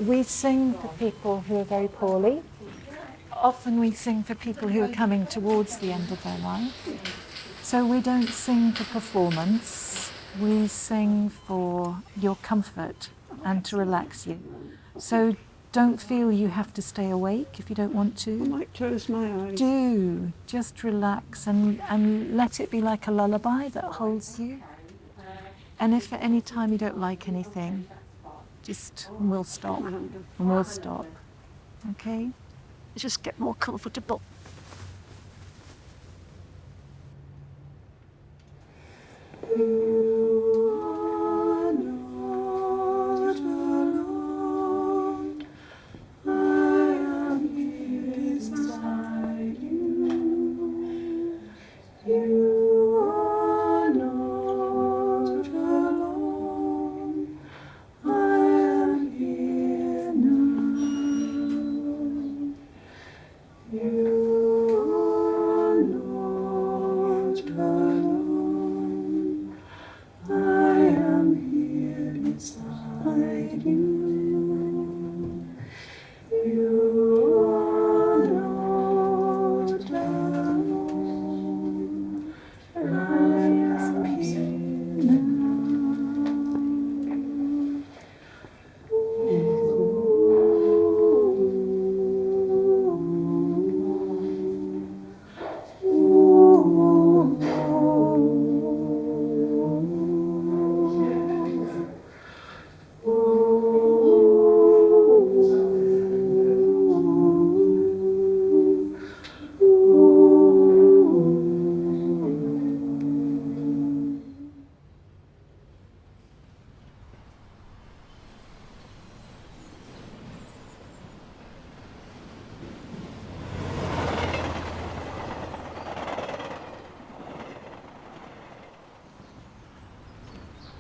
We sing for people who are very poorly. Often we sing for people who are coming towards the end of their life. So we don't sing for performance, we sing for your comfort and to relax you. So don't feel you have to stay awake if you don't want to. I might close my eyes. Do, just relax and let it be like a lullaby that holds you. And if at any time you don't like anything, we'll stop, and we'll stop, okay? Just get more comfortable.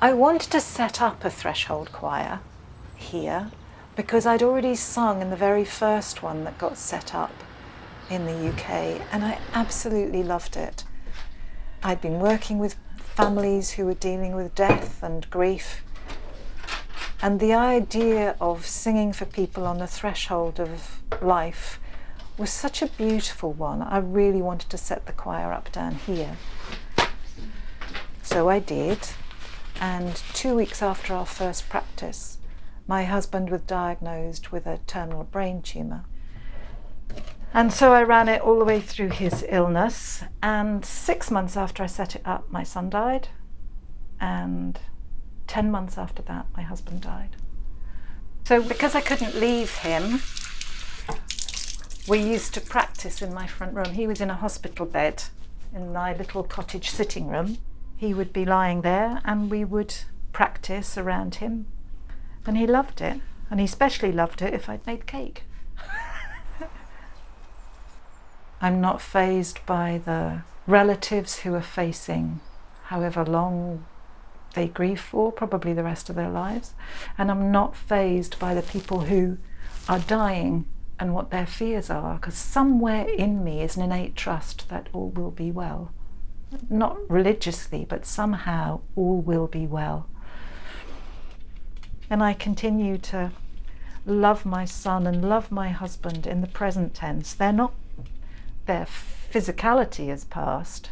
I wanted to set up a threshold choir here because I'd already sung in the very first one that got set up in the UK, and I absolutely loved it. I'd been working with families who were dealing with death and grief, and the idea of singing for people on the threshold of life was such a beautiful one. I really wanted to set the choir up down here. So I did. And 2 weeks after our first practice, my husband was diagnosed with a terminal brain tumour. And so I ran it all the way through his illness. And 6 months after I set it up, my son died. And 10 months after that, my husband died. So because I couldn't leave him, we used to practice in my front room. He was in a hospital bed in my little cottage sitting room. He would be lying there and we would practice around him. And he loved it. And he especially loved it if I'd made cake. I'm not fazed by the relatives who are facing however long they grieve for, probably the rest of their lives. And I'm not fazed by the people who are dying and what their fears are, because somewhere in me is an innate trust that all will be well. Not religiously, but somehow all will be well. And I continue to love my son and love my husband in the present tense. Their physicality is past.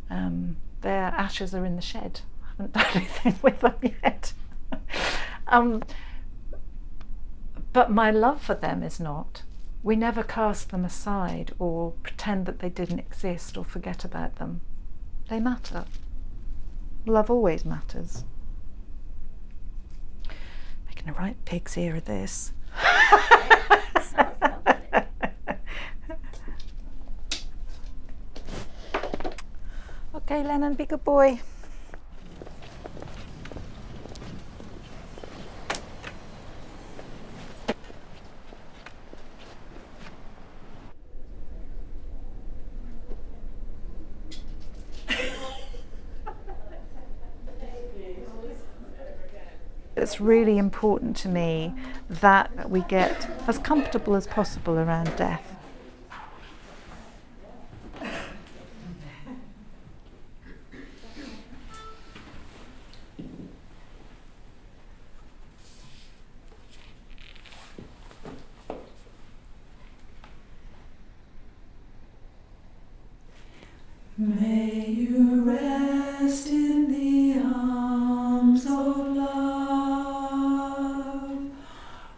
Their ashes are in the shed. I haven't done anything with them yet. But my love for them is not. We never cast them aside or pretend that they didn't exist or forget about them. They matter. Love always matters. Making a right pig's ear of this. Okay, Lennon, be a good boy. It's really important to me that we get as comfortable as possible around death. May you rest in the arms of love,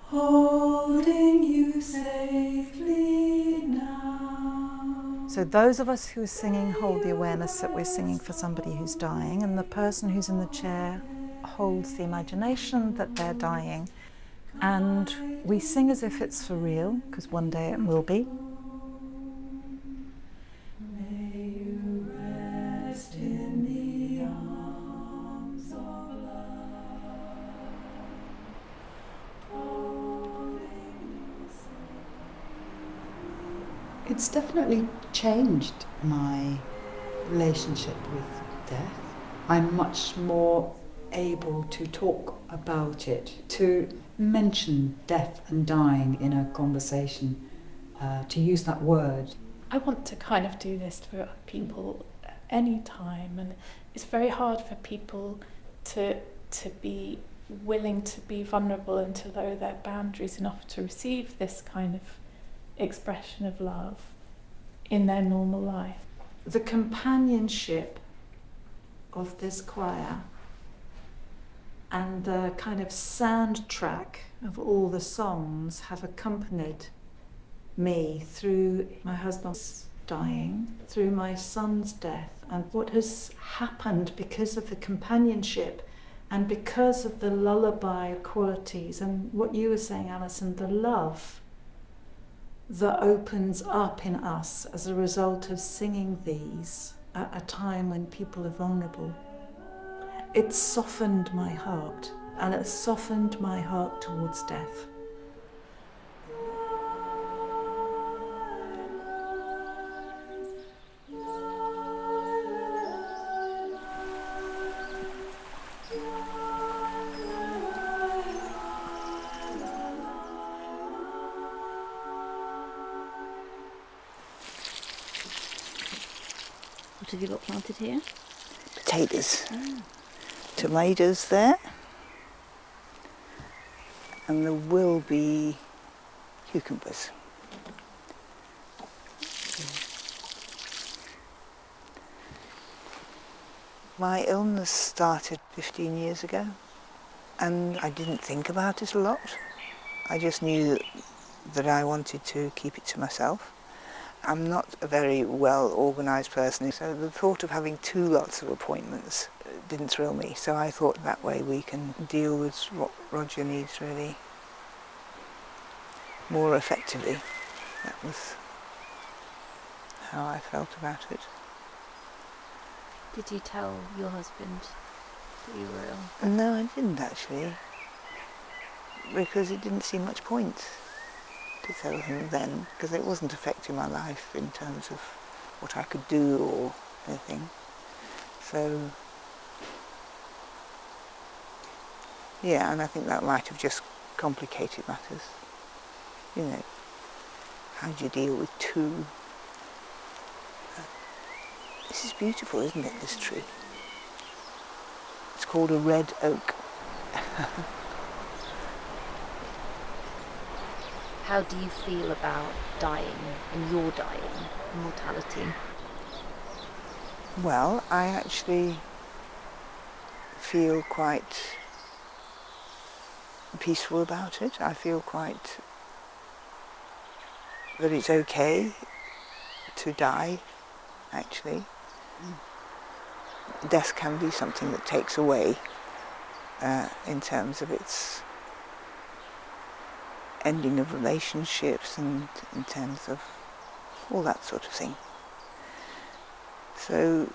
holding you safely now. So those of us who are singing hold the awareness that we're singing for somebody who's dying, and the person who's in the chair holds the imagination that they're dying. And we sing as if it's for real, because one day it will be. May you rest in the arms of love, holding you safely. It's definitely changed my relationship with death. I'm much more able to talk about it, to mention death and dying in a conversation, to use that word. I want to kind of do this for people at any time, and it's very hard for people to be willing to be vulnerable and to lower their boundaries enough to receive this kind of expression of love in their normal life. The companionship of this choir and the kind of soundtrack of all the songs have accompanied me through my husband's dying, through my son's death, and what has happened because of the companionship and because of the lullaby qualities and what you were saying, Alison, the love that opens up in us as a result of singing these at a time when people are vulnerable. It's softened my heart, and it's softened my heart towards death. What have you got planted here? Potatoes. Tomatoes there. And there will be cucumbers. My illness started 15 years ago, and I didn't think about it a lot. I just knew that I wanted to keep it to myself. I'm not a very well-organised person, so the thought of having 2 lots of appointments didn't thrill me. So I thought that way we can deal with what Roger needs really more effectively. That was how I felt about it. Did you tell your husband that you were ill? No, I didn't actually, because it didn't seem much point to tell him then, because it wasn't affecting my life in terms of what I could do or anything. So, yeah, and I think that might have just complicated matters. You know, how do you deal with 2? This is beautiful, isn't it, this tree? It's called a red oak. How do you feel about dying and your dying, mortality? Well, I actually feel quite peaceful about it. I feel quite that it's okay to die, actually. Death can be something that takes away in terms of its ending of relationships and in terms of all that sort of thing. So,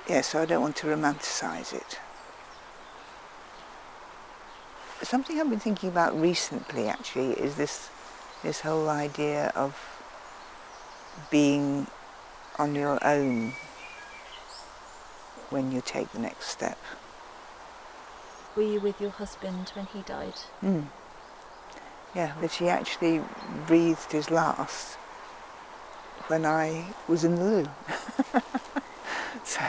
yeah, so I don't want to romanticise it. Something I've been thinking about recently, actually, is this whole idea of being on your own when you take the next step. Were you with your husband when he died? Yeah, but he actually breathed his last when I was in the loo. So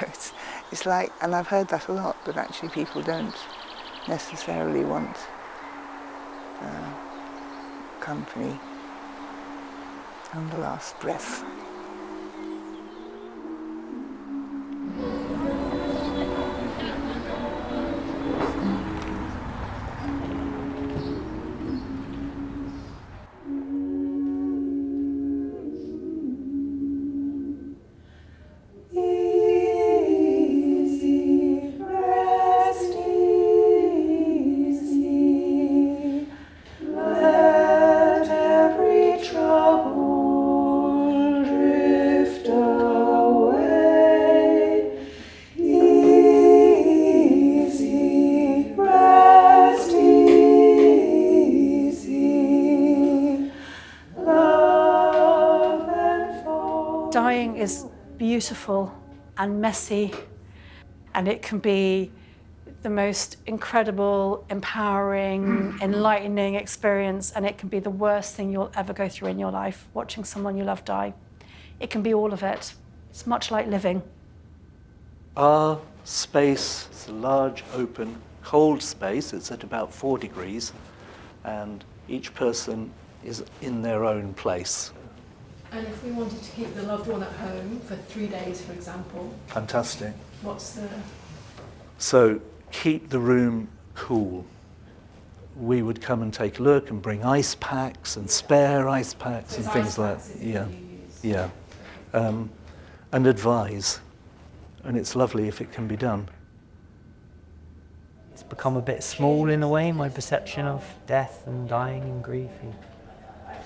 it's like, and I've heard that a lot, but actually people don't necessarily want company And the last breath. Easy, rest easy. Let every trouble drift away. Easy, rest easy. Love and fall. Dying is beautiful and messy, and it can be the most incredible, empowering, enlightening experience, and it can be the worst thing you'll ever go through in your life, watching someone you love die. It can be all of it. It's much like living. Our space is a large, open, cold space. It's at about 4 degrees, and each person is in their own place. And if we wanted to keep the loved one at home for 3 days, for example, Fantastic. what's the... So keep the room cool. We would come and take a look and bring ice packs and spare ice packs So and it's things ice like packs that. is Yeah, what you use. yeah. And advise. And it's lovely if it can be done. It's become a bit small in a way, my perception of death and dying and grief.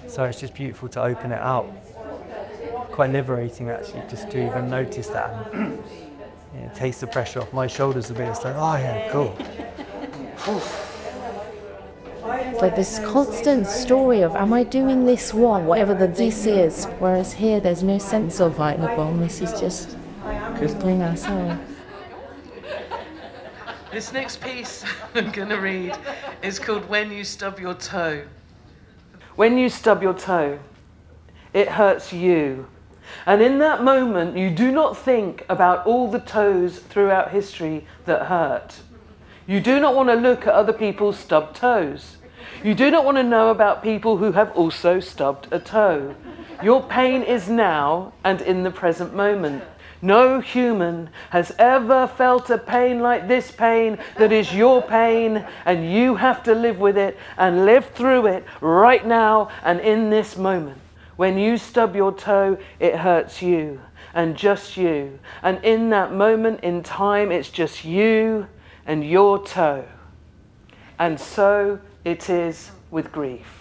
So it's just beautiful to open it out. Quite liberating actually, just to even notice that. And, takes the pressure off my shoulders a bit. It's like, oh yeah, cool. But this constant story of, am I doing this wrong, whatever the this is, whereas here there's no sense of like, well, this is just doing ourselves. This next piece I'm going to read is called When You Stub Your Toe. When you stub your toe, it hurts you. And in that moment, you do not think about all the toes throughout history that hurt. You do not want to look at other people's stubbed toes. You do not want to know about people who have also stubbed a toe. Your pain is now and in the present moment. No human has ever felt a pain like this pain that is your pain, and you have to live with it and live through it right now and in this moment. When you stub your toe, it hurts you and just you. And in that moment in time, it's just you and your toe. And so it is with grief.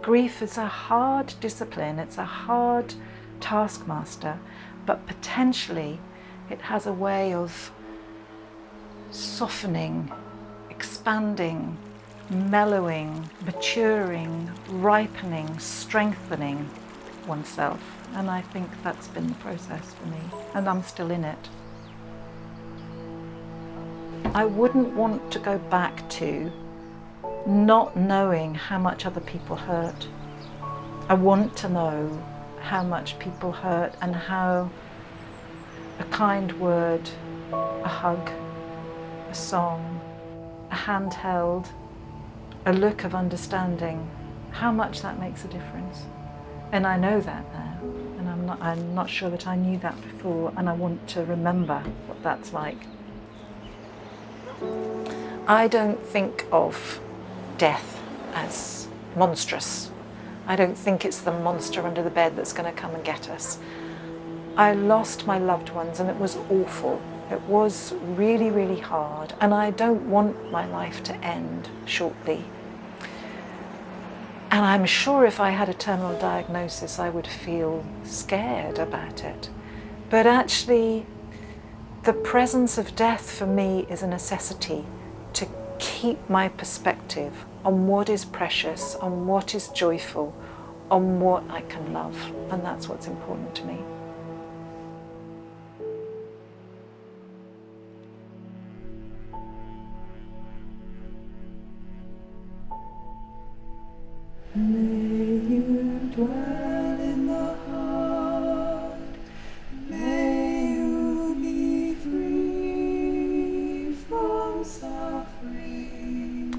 Grief is a hard discipline, it's a hard taskmaster, but potentially it has a way of softening, expanding, mellowing, maturing, ripening, strengthening oneself. And I think that's been the process for me, and I'm still in it. I wouldn't want to go back to not knowing how much other people hurt. I want to know how much people hurt and how a kind word, a hug, a song, a handheld, a look of understanding, how much that makes a difference. And I know that now, and I'm not sure that I knew that before, and I want to remember what that's like. I don't think of death as monstrous. I don't think it's the monster under the bed that's going to come and get us. I lost my loved ones and it was awful. It was really, really hard, and I don't want my life to end shortly. And I'm sure if I had a terminal diagnosis, I would feel scared about it. But actually, the presence of death for me is a necessity to keep my perspective on what is precious, on what is joyful, on what I can love. And that's what's important to me.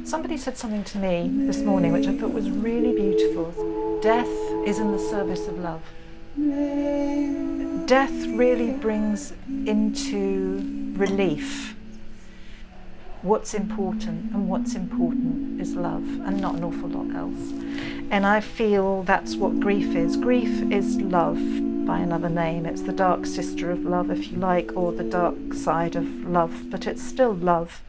Somebody said something to me this morning which I thought was really beautiful. Death is in the service of love. Death really brings into relief what's important, and what's important is love and not an awful lot else. And I feel that's what grief is. Grief is love by another name. It's the dark sister of love, if you like, or the dark side of love, but it's still love.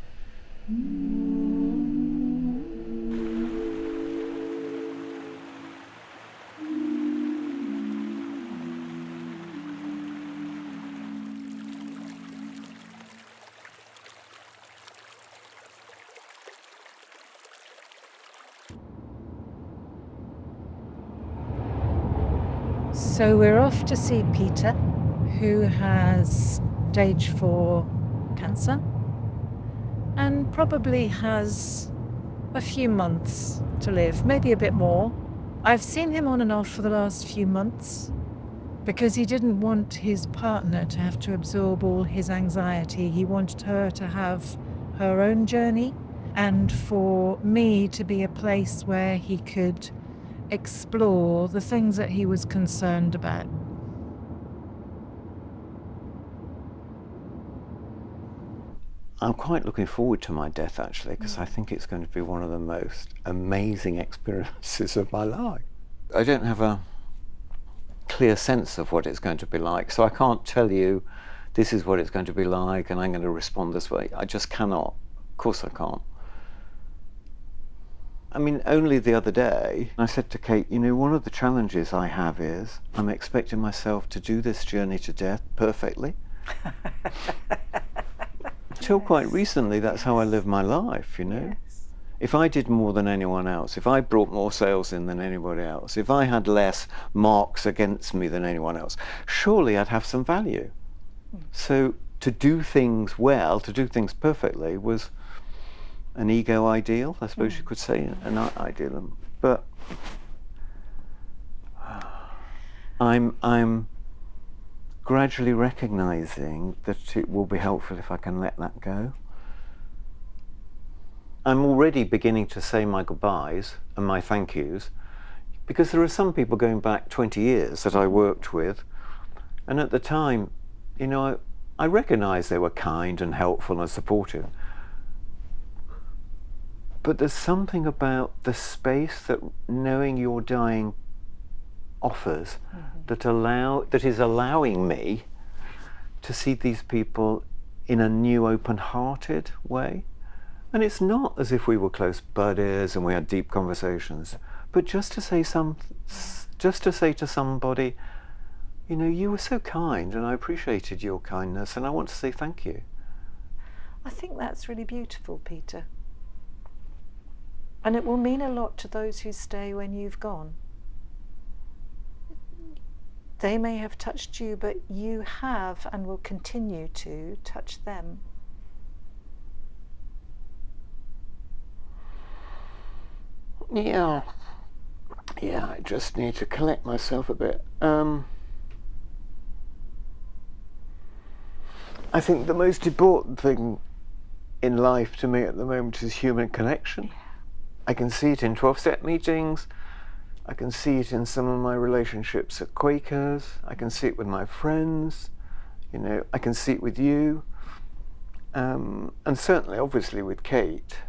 So we're off to see Peter, who has stage 4 cancer and probably has a few months to live, maybe a bit more. I've seen him on and off for the last few months because he didn't want his partner to have to absorb all his anxiety. He wanted her to have her own journey and for me to be a place where he could explore the things that he was concerned about. I'm quite looking forward to my death, actually, because I think it's going to be one of the most amazing experiences of my life. I don't have a clear sense of what it's going to be like, so I can't tell you this is what it's going to be like and I'm going to respond this way. I just cannot. Of course I can't. I mean, only the other day, I said to Kate, you know, one of the challenges I have is I'm expecting myself to do this journey to death perfectly. Till quite recently, that's how I live my life, you know. Yes. If I did more than anyone else, if I brought more sales in than anybody else, if I had less marks against me than anyone else, surely I'd have some value. So to do things well, to do things perfectly was an ego ideal, I suppose you could say, an ideal. But I'm gradually recognizing that it will be helpful if I can let that go. I'm already beginning to say my goodbyes and my thank yous, because there are some people going back 20 years that I worked with, and at the time, you know, I recognized they were kind and helpful and supportive. But there's something about the space that knowing you're dying offers that is allowing me to see these people in a new, open-hearted way. And it's not as if we were close buddies and we had deep conversations, but just to say to somebody, you know, you were so kind and I appreciated your kindness and I want to say thank you. I think that's really beautiful, Peter. And it will mean a lot to those who stay when you've gone. They may have touched you, but you have and will continue to touch them. Yeah, I just need to collect myself a bit. I think the most important thing in life to me at the moment is human connection. I can see it in 12-step meetings. I can see it in some of my relationships at Quakers. I can see it with my friends. You know, I can see it with you. And certainly, obviously, with Kate.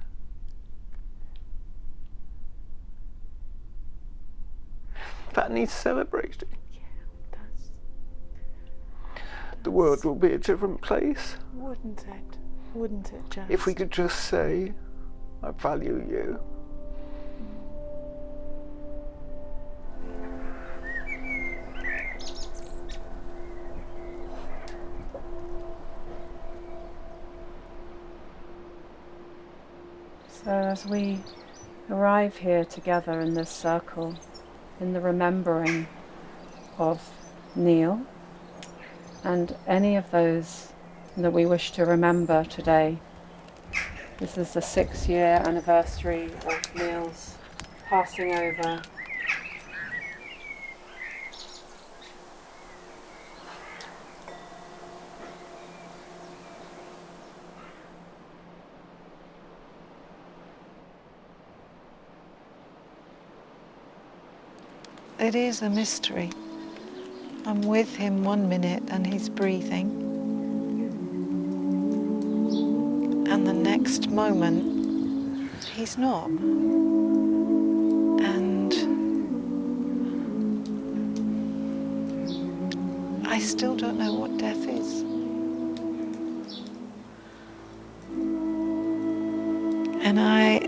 That needs celebrating. Yeah, it does. The world will be a different place. Wouldn't it? Wouldn't it just? If we could just say, I value you. So as we arrive here together in this circle, in the remembering of Neil and any of those that we wish to remember today, this is the 6-year anniversary of Neil's passing over. It is a mystery. I'm with him 1 minute and he's breathing, and the next moment he's not. And I still don't know what death is. And I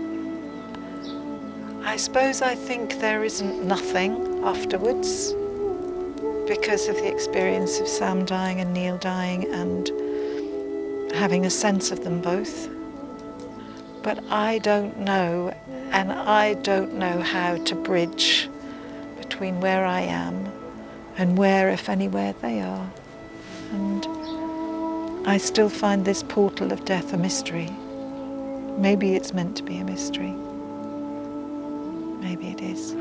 suppose I think there isn't nothing afterwards because of the experience of Sam dying and Neil dying and having a sense of them both. But I don't know, and I don't know how to bridge between where I am and where, if anywhere, they are. And I still find this portal of death a mystery. Maybe it's meant to be a mystery. Maybe it is.